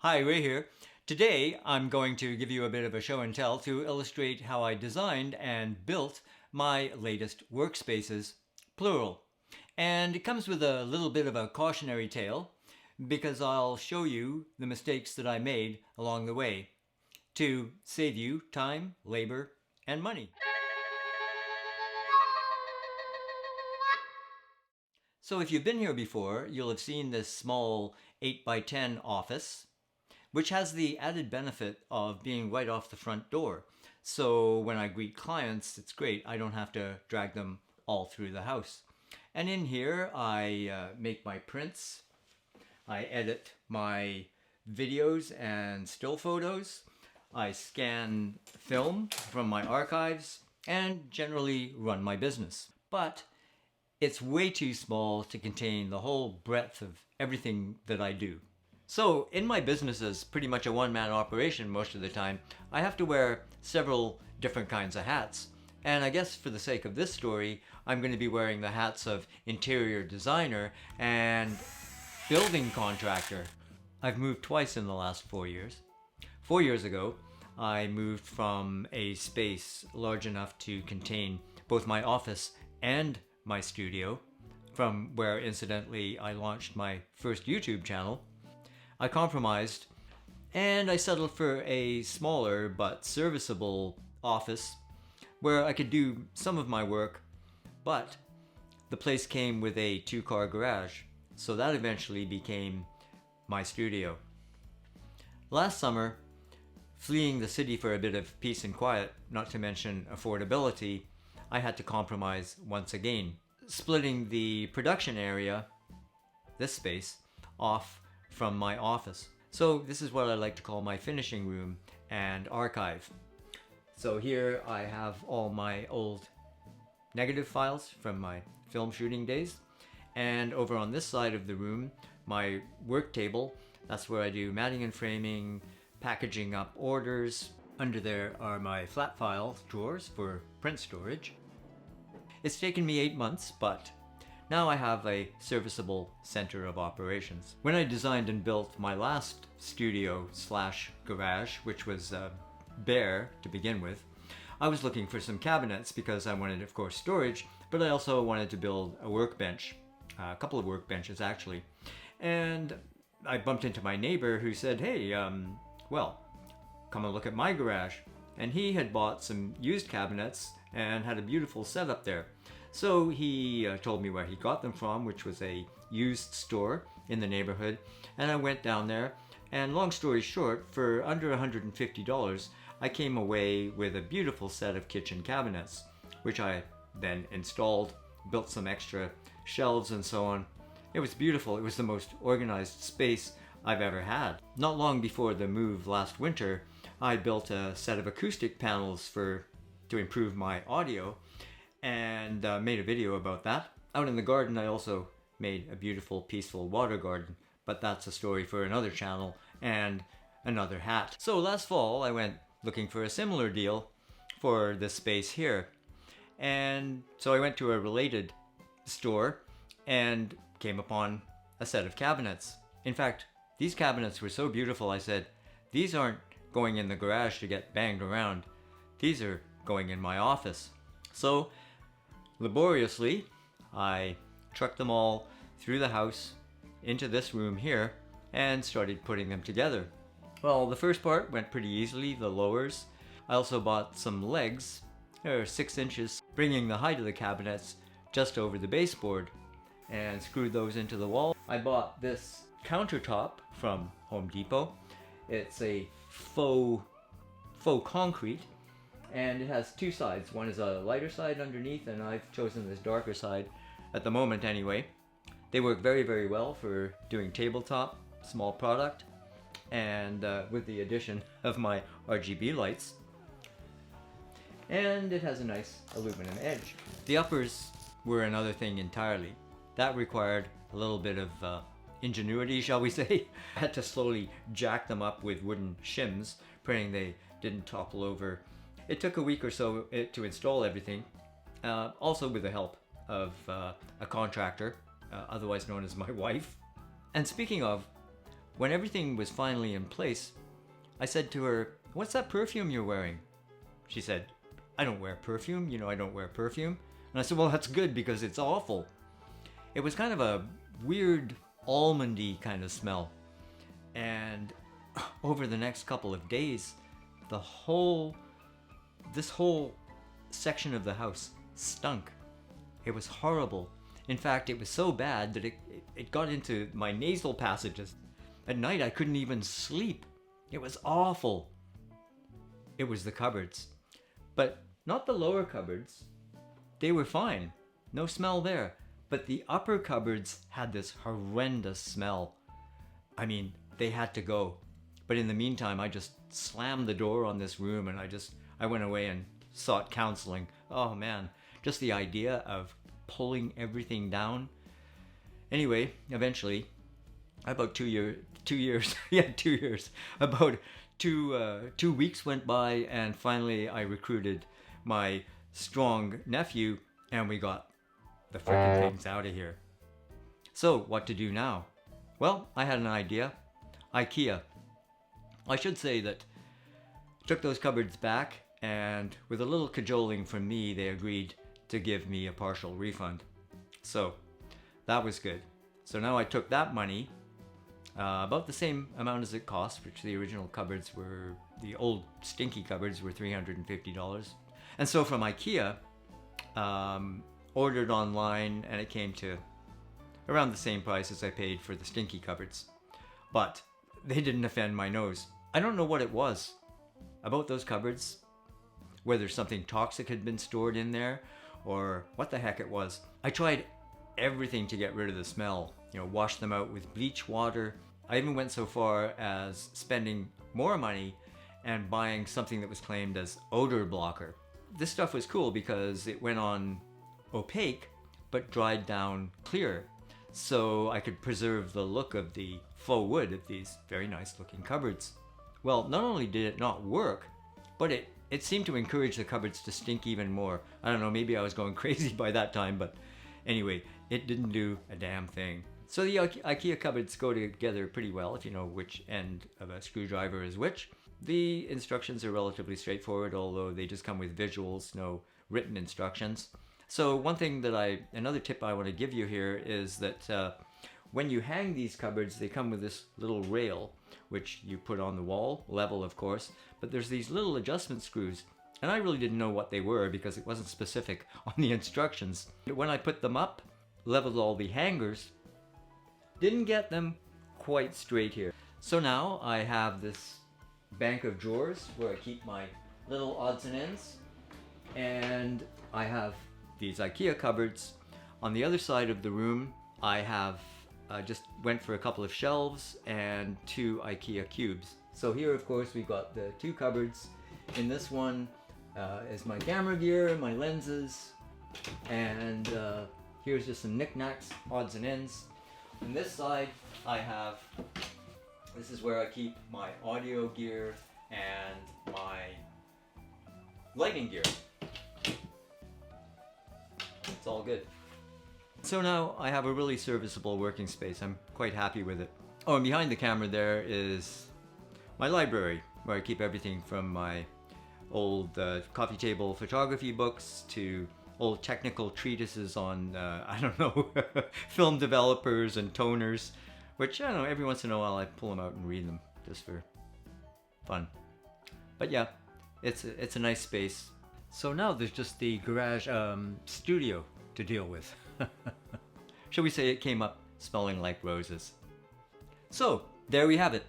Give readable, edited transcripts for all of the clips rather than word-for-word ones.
Hi, Ray here. Today I'm going to give you a bit of a show and tell to illustrate how I designed and built my latest workspaces, plural. And it comes with a little bit of a cautionary tale because I'll show you the mistakes that I made along the way to save you time, labor, and money. So if you've been here before, you'll have seen this small 8x10 office, which has the added benefit of being right off the front door. So when I greet clients, it's great. I don't have to drag them all through the house. And in here, I make my prints. I edit my videos and still photos. I scan film from my archives and generally run my business. But it's way too small to contain the whole breadth of everything that I do. So in my business as pretty much a one-man operation most of the time, I have to wear several different kinds of hats. And I guess for the sake of this story, I'm going to be wearing the hats of interior designer and building contractor. I've moved twice in the last 4 years. 4 years ago, I moved from a space large enough to contain both my office and my studio, from where incidentally I launched my first YouTube channel. I compromised and I settled for a smaller but serviceable office where I could do some of my work, but the place came with a 2-car garage, so that eventually became my studio. Last summer, fleeing the city for a bit of peace and quiet, not to mention affordability, I had to compromise once again, splitting the production area, this space, off from my office. So this is what I like to call my finishing room and archive. So here I have all my old negative files from my film shooting days, and over on this side of the room, my work table. That's where I do matting and framing, packaging up orders. Under there are my flat file drawers for print storage. It's taken me 8 months, but now I have a serviceable center of operations. When I designed and built my last studio slash garage, which was bare to begin with, I was looking for some cabinets because I wanted, of course, storage, but I also wanted to build a workbench, a couple of workbenches actually. And I bumped into my neighbor who said, hey, well, come and look at my garage. And he had bought some used cabinets and had a beautiful setup there. So he told me where he got them from, which was a used store in the neighborhood. And I went down there, and long story short, for under $150, I came away with a beautiful set of kitchen cabinets, which I then installed, built some extra shelves and so on. It was beautiful. It was the most organized space I've ever had. Not long before the move last winter, I built a set of acoustic panels to improve my audio, and made a video about that. Out in the garden, I also made a beautiful, peaceful water garden, but that's a story for another channel and another hat. So last fall, I went looking for a similar deal for this space here. And so I went to a related store and came upon a set of cabinets. In fact, these cabinets were so beautiful, I said, these aren't going in the garage to get banged around. These are going in my office. So laboriously, I trucked them all through the house into this room here and started putting them together. Well, the first part went pretty easily, the lowers. I also bought some legs, they're 6 inches, bringing the height of the cabinets just over the baseboard, and screwed those into the wall. I bought this countertop from Home Depot. It's a faux concrete, and it has 2 sides. One is a lighter side underneath, and I've chosen this darker side at the moment anyway. They work very, very well for doing tabletop, small product, and with the addition of my RGB lights. And it has a nice aluminum edge. The uppers were another thing entirely. That required a little bit of ingenuity, shall we say. I had to slowly jack them up with wooden shims, praying they didn't topple over. It took a week or so to install everything, also with the help of a contractor, otherwise known as my wife. And speaking of, When everything was finally in place, I said to her, "What's that perfume you're wearing?" She said, "I don't wear perfume. I don't wear perfume." And I said, "Well, that's good because it's awful." It was kind of a weird almondy kind of smell. And over the next couple of days, this whole section of the house stunk. It was horrible. In fact, it was so bad that it got into my nasal passages. At night, I couldn't even sleep. It was awful. It was the cupboards. But not the lower cupboards. They were fine. No smell there. But the upper cupboards had this horrendous smell. I mean, they had to go. But in the meantime, I just slammed the door on this room and I went away and sought counseling. Oh man, just the idea of pulling everything down. Anyway, eventually, about 2 years, yeah, 2 years, about 2 weeks went by, and finally I recruited my strong nephew and we got the frickin' things out of here. So what to do now? Well, I had an idea. IKEA. I should say that I took those cupboards back, and with a little cajoling from me, they agreed to give me a partial refund. So that was good. So now I took that money, about the same amount as it cost, which the original cupboards were, the old stinky cupboards were $350. And so from IKEA, ordered online, and it came to around the same price as I paid for the stinky cupboards. But they didn't offend my nose. I don't know what it was about those cupboards, whether something toxic had been stored in there or what the heck it was. I tried everything to get rid of the smell, wash them out with bleach water. I even went so far as spending more money and buying something that was claimed as odor blocker. This stuff was cool because it went on opaque but dried down clear, so I could preserve the look of the faux wood of these very nice looking cupboards. Well, not only did it not work, but it seemed to encourage the cupboards to stink even more. I don't know, maybe I was going crazy by that time, but anyway, it didn't do a damn thing. So the IKEA cupboards go together pretty well if you know which end of a screwdriver is which. The instructions are relatively straightforward, although they just come with visuals, no written instructions. So another tip I want to give you here is that when you hang these cupboards, they come with this little rail, which you put on the wall, level of course, but there's these little adjustment screws, and I really didn't know what they were because it wasn't specific on the instructions. When I put them up, leveled all the hangers, didn't get them quite straight here. So now I have this bank of drawers where I keep my little odds and ends, and I have these IKEA cupboards. On the other side of the room, I have just went for a couple of shelves and 2 IKEA cubes. So here, of course, we've got the 2 cupboards. In this one is my camera gear, my lenses, and here's just some knickknacks, odds and ends. On this side, this is where I keep my audio gear and my lighting gear. It's all good. So now I have a really serviceable working space. I'm quite happy with it. Oh, and behind the camera there is my library, where I keep everything from my old coffee table photography books to old technical treatises on, I don't know, film developers and toners, which, I don't know, every once in a while I pull them out and read them just for fun. But yeah, it's a nice space. So now there's just the garage studio to deal with. Shall we say it came up smelling like roses. So, there we have it.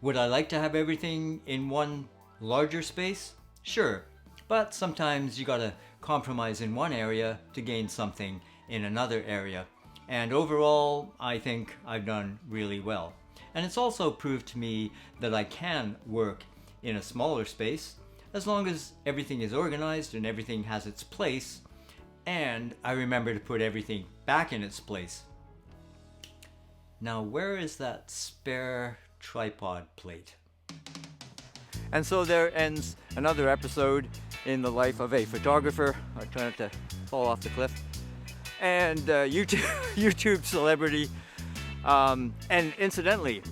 Would I like to have everything in one larger space? Sure, but sometimes you gotta compromise in one area to gain something in another area. And overall, I think I've done really well. And it's also proved to me that I can work in a smaller space as long as everything is organized and everything has its place, and I remember to put everything back in its place. Now, where is that spare tripod plate? And so there ends another episode in the life of a photographer. I try not to fall off the cliff. And YouTube celebrity. And incidentally,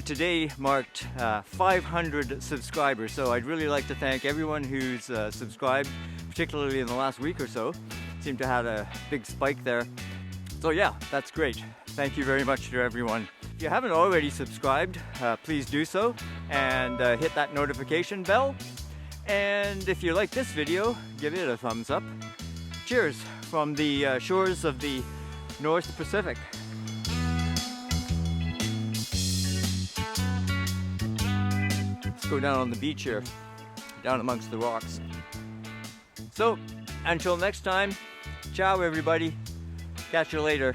Today marked 500 subscribers, so I'd really like to thank everyone who's subscribed, particularly in the last week or so. Seemed to have a big spike there. So yeah, that's great. Thank you very much to everyone. If you haven't already subscribed, please do so and hit that notification bell. And if you like this video, give it a thumbs up. Cheers from the shores of the North Pacific. Let's go down on the beach here, down amongst the rocks. So, until next time, ciao everybody. Catch you later.